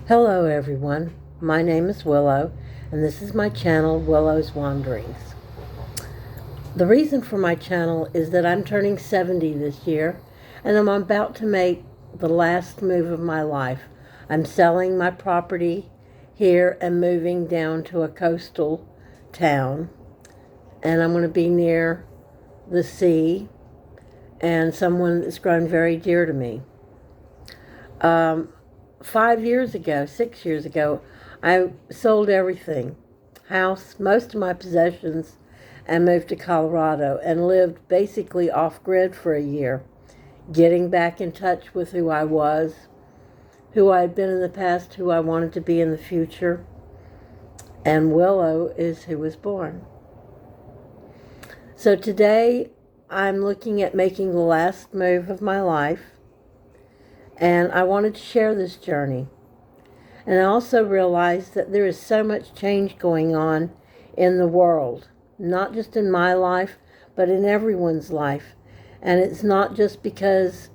Hello everyone, my name is Willow and this is my channel Willos Wonderings. The reason for my channel is that I'm turning 70 this year and I'm about to make the last move of my life. I'm selling my property here and moving down to a coastal town, and I'm going to be near the sea and someone that's grown very dear to me. 5 years ago, 6 years ago, I sold everything, house, most of my possessions, and moved to Colorado and lived basically off-grid for a year, getting back in touch with who I was, who I had been in the past, who I wanted to be in the future, and Willow is who was born. So today, I'm looking at making the last move of my life, and I wanted to share this journey. And I also realized that there is so much change going on in the world, not just in my life, but in everyone's life. And it's not just because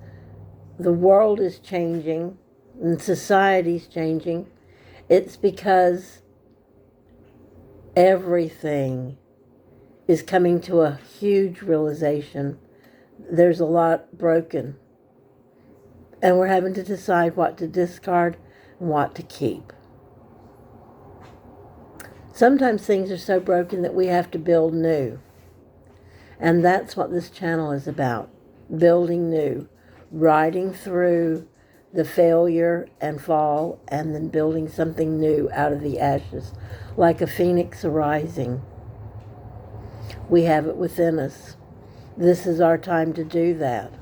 the world is changing and society's changing, it's because everything is coming to a huge realization. There's a lot broken. And we're having to decide what to discard and what to keep. Sometimes things are so broken that we have to build new. And that's what this channel is about. Building new. Riding through the failure and fall and then building something new out of the ashes. Like a phoenix arising. We have it within us. This is our time to do that.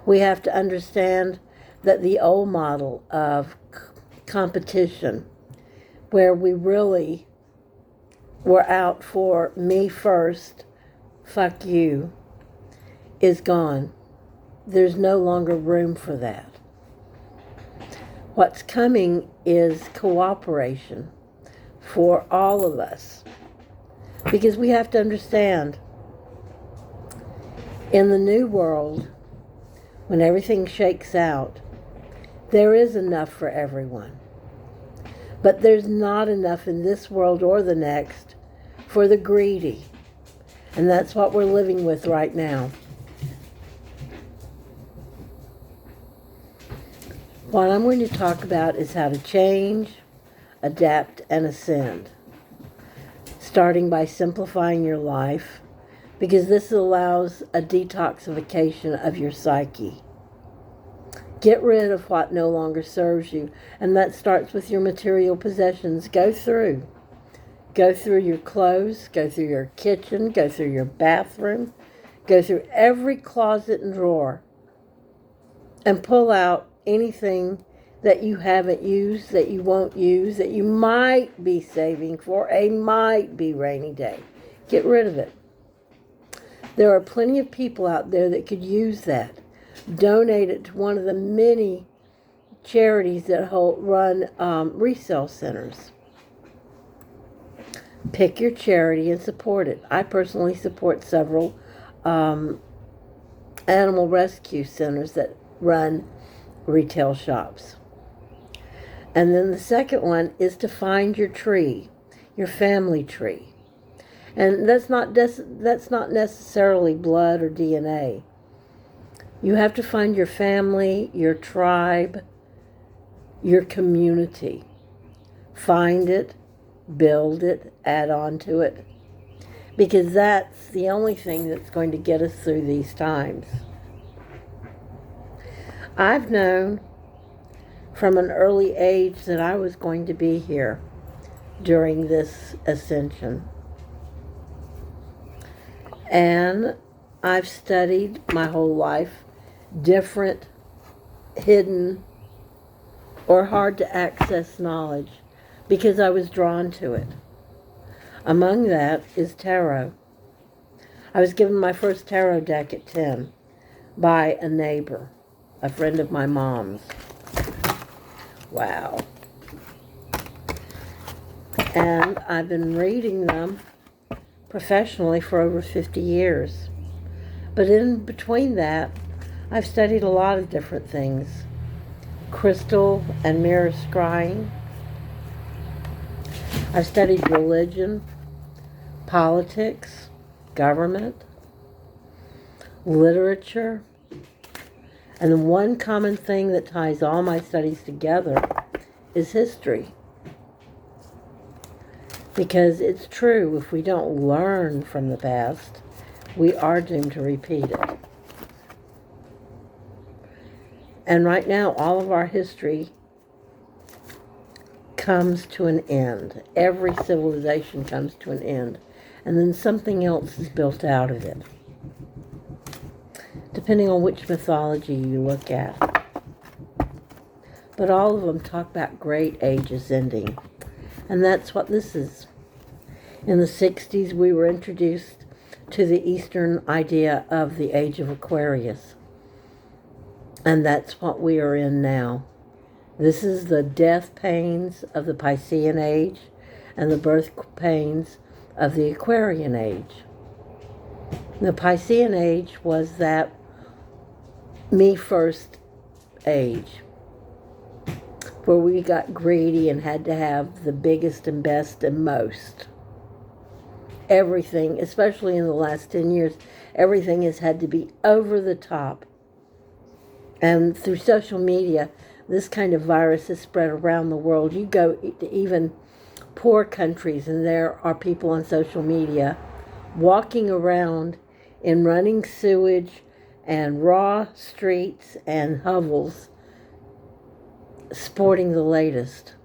We have to understand that the old model of competition, where we really were out for me first, fuck you, is gone. There's no longer room for that. What's coming is cooperation for all of us. Because we have to understand, in the new world, when everything shakes out, there is enough for everyone. But there's not enough in this world or the next for the greedy. And that's what we're living with right now. What I'm going to talk about is how to change, adapt, and ascend. Starting by simplifying your life, because this allows a detoxification of your psyche. Get rid of what no longer serves you, and that starts with your material possessions. Go through your clothes, go through your kitchen, go through your bathroom, go through every closet and drawer, and pull out anything that you haven't used, that you won't use, that you might be saving for a might be rainy day. Get rid of it. There are plenty of people out there that could use that. Donate it to one of the many charities that run resale centers. Pick your charity and support it. I personally support several animal rescue centers that run retail shops. And then the second one is to find your tree, your family tree. And that's not necessarily blood or DNA. You have to find your family, your tribe, your community. Find it, build it, add on to it. Because that's the only thing that's going to get us through these times. I've known from an early age that I was going to be here during this ascension. And I've studied my whole life different, hidden, or hard to access knowledge because I was drawn to it. Among that is tarot. I was given my first tarot deck at 10 by a neighbor, a friend of my mom's. Wow. And I've been reading them professionally for over 50 years. But in between that, I've studied a lot of different things. crystal and mirror scrying. I've studied religion, politics, government, literature, and the one common thing that ties all my studies together is history. Because it's true, if we don't learn from the past, we are doomed to repeat it. And right now, all of our history comes to an end. Every civilization comes to an end. And then something else is built out of it. Depending on which mythology you look at. But all of them talk about great ages ending. And that's what this is. In the 60s, we were introduced to the Eastern idea of the age of Aquarius. And that's what we are in now. This is the death pains of the Piscean age and the birth pains of the Aquarian age. The Piscean age was that me first age, where we got greedy and had to have the biggest and best and most. Everything, especially in the last 10 years, everything has had to be over the top. And through social media, this kind of virus has spread around the world. You go to even poor countries, and there are people on social media walking around in running sewage and raw streets and hovels, sporting the latest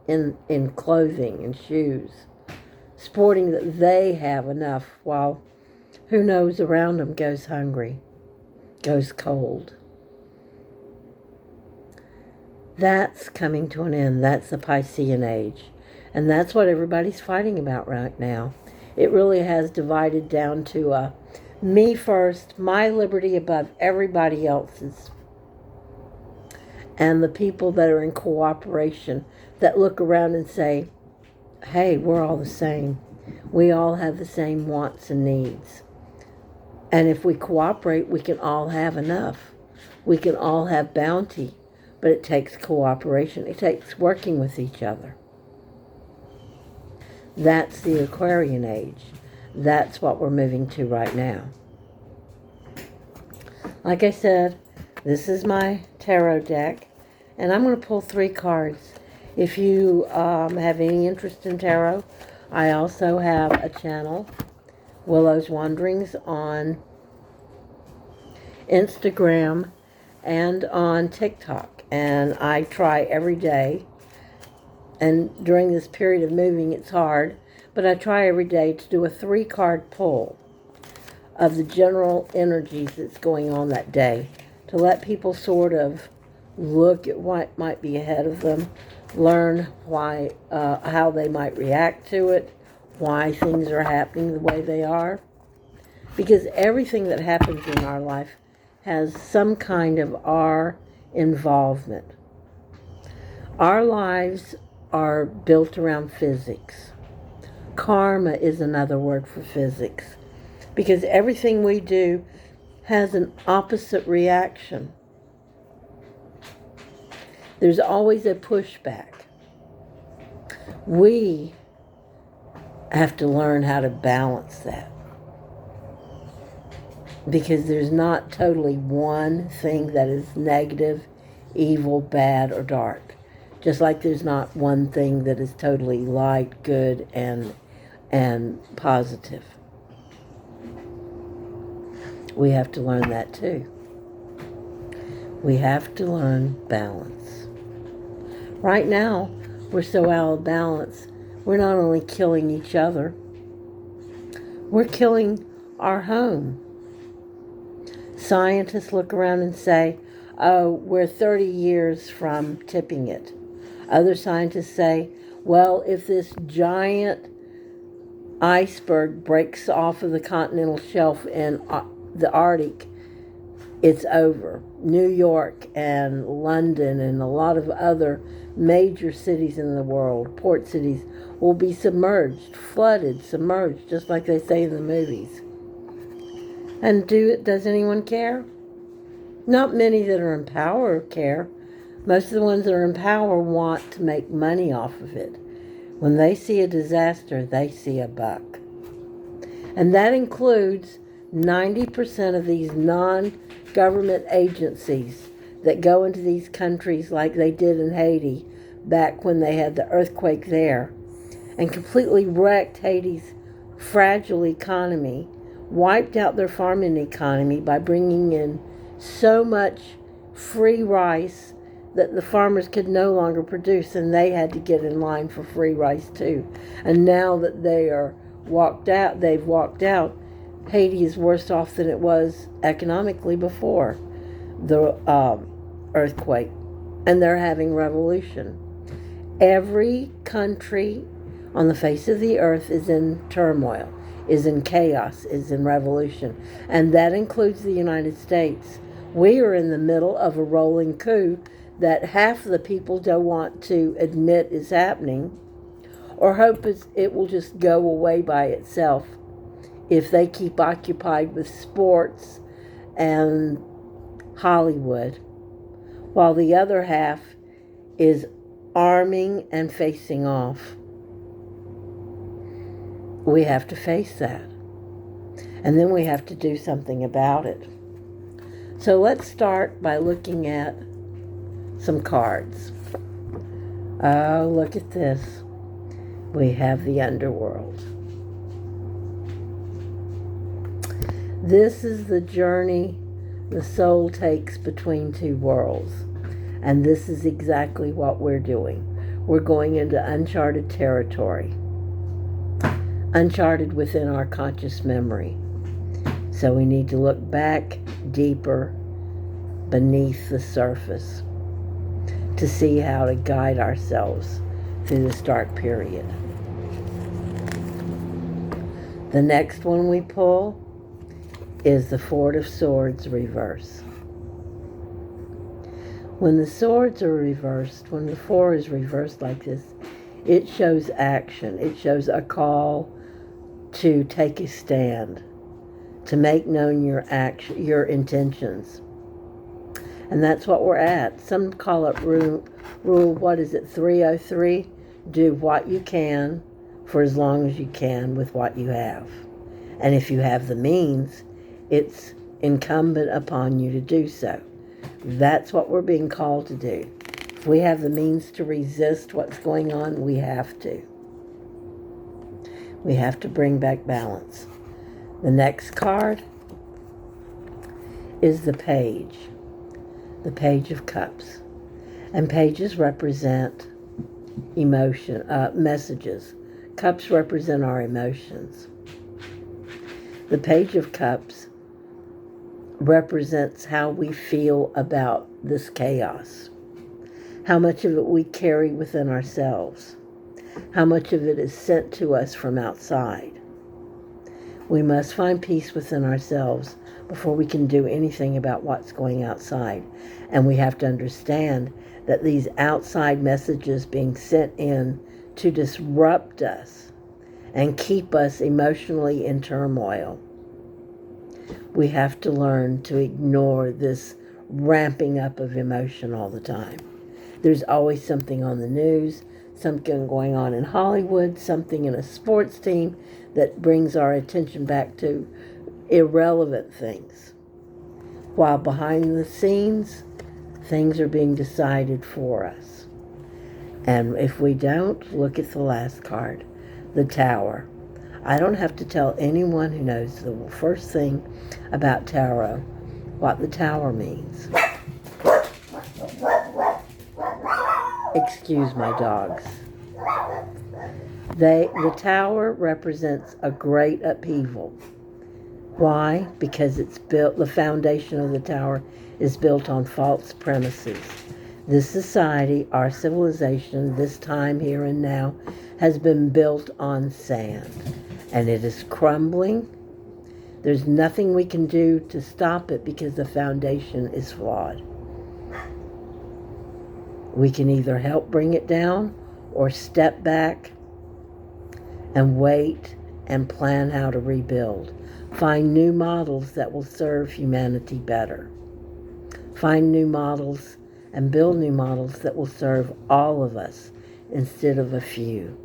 in clothing and shoes, sporting that they have enough while who knows around them goes hungry, goes cold. That's coming to an end. That's the Piscean age. And that's what everybody's fighting about right now. It really has divided down to me first, my liberty above everybody else's. And the people that are in cooperation, that look around and say, hey, we're all the same. We all have the same wants and needs. And if we cooperate, we can all have enough. We can all have bounty. But it takes cooperation. It takes working with each other. That's the Aquarian age. That's what we're moving to right now. Like I said, this is my tarot deck, and I'm going to pull 3 cards. If you have any interest in tarot, I also have a channel, Willos Wonderings, on Instagram and on TikTok. And I try every day, and during this period of moving it's hard, but I try every day to do a 3-card pull of the general energies that's going on that day, to let people sort of look at what might be ahead of them, learn why, how they might react to it, why things are happening the way they are. Because everything that happens in our life has some kind of our involvement. Our lives are built around physics. Karma is another word for physics, because everything we do has an opposite reaction. There's always a pushback. We have to learn how to balance that, because there's not totally one thing that is negative, evil, bad, or dark. Just like there's not one thing that is totally light, good, and positive. We have to learn that too. We have to learn balance. Right now, we're so out of balance, we're not only killing each other, we're killing our home. Scientists look around and say, oh, we're 30 years from tipping it. Other scientists say, well, if this giant iceberg breaks off of the continental shelf in the Arctic, it's over. New York and London and a lot of other major cities in the world, port cities, will be submerged, flooded, submerged, just like they say in the movies. And does anyone care? Not many that are in power care, Most of the ones that are in power want to make money off of it. When they see a disaster, they see a buck. And that includes 90% of these non-government agencies that go into these countries like they did in Haiti back when they had the earthquake there and completely wrecked Haiti's fragile economy, wiped out their farming economy by bringing in so much free rice that the farmers could no longer produce, and they had to get in line for free rice too. And now that they've walked out, Haiti is worse off than it was economically before the earthquake, and they're having revolution. Every country on the face of the earth is in turmoil, is in chaos, is in revolution, and that includes the United States. We are in the middle of a rolling coup that half of the people don't want to admit is happening, or hope it will just go away by itself if they keep occupied with sports and Hollywood, while the other half is arming and facing off. We have to face that. And then we have to do something about it. So let's start by looking at some cards. Oh, look at this. We have the underworld. This is the journey the soul takes between two worlds. And this is exactly what we're doing. We're going into uncharted territory. Uncharted within our conscious memory. So we need to look back deeper beneath the surface to see how to guide ourselves through this dark period. The next one we pull is the Four of Swords reverse. When the swords are reversed, when the four is reversed like this, it shows action. It shows a call to take a stand, to make known your intentions. And that's what we're at. Some call it rule, what is it, 303? Do what you can for as long as you can with what you have. And if you have the means, it's incumbent upon you to do so. That's what we're being called to do. If we have the means to resist what's going on, we have to. We have to bring back balance. The next card is the Page of Cups. And pages represent emotion, messages. Cups represent our emotions. The Page of Cups represents how we feel about this chaos. How much of it we carry within ourselves. How much of it is sent to us from outside. We must find peace within ourselves before we can do anything about what's going outside. And we have to understand that these outside messages being sent in to disrupt us and keep us emotionally in turmoil. We have to learn to ignore this ramping up of emotion all the time. There's always something on the news, something going on in Hollywood, something in a sports team that brings our attention back to irrelevant things. While behind the scenes, things are being decided for us. And if we don't, look at the last card, the Tower. I don't have to tell anyone who knows the first thing about tarot what the Tower means. Excuse my dogs. The Tower represents a great upheaval. Why? Because it's built, the foundation of the Tower is built on false premises. This society, our civilization, this time here and now, has been built on sand. And it is crumbling. There's nothing we can do to stop it because the foundation is flawed. We can either help bring it down or step back and wait and plan how to rebuild. Find new models that will serve humanity better. Find new models and build new models that will serve all of us instead of a few.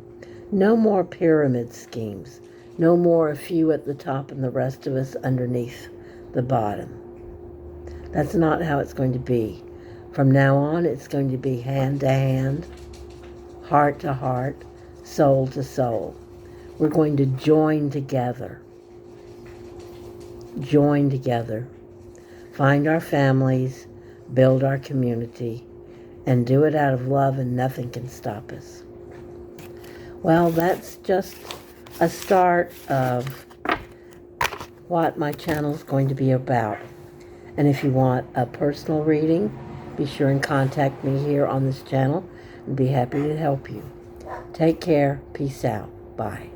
No more pyramid schemes. No more a few at the top and the rest of us underneath the bottom. That's not how it's going to be. From now on, it's going to be hand to hand, heart to heart, soul to soul. We're going to join together. Join together. Find our families, build our community, and do it out of love, and nothing can stop us. Well, that's just a start of what my channel is going to be about. And if you want a personal reading, be sure and contact me here on this channel and be happy to help you. Take care. Peace out. Bye.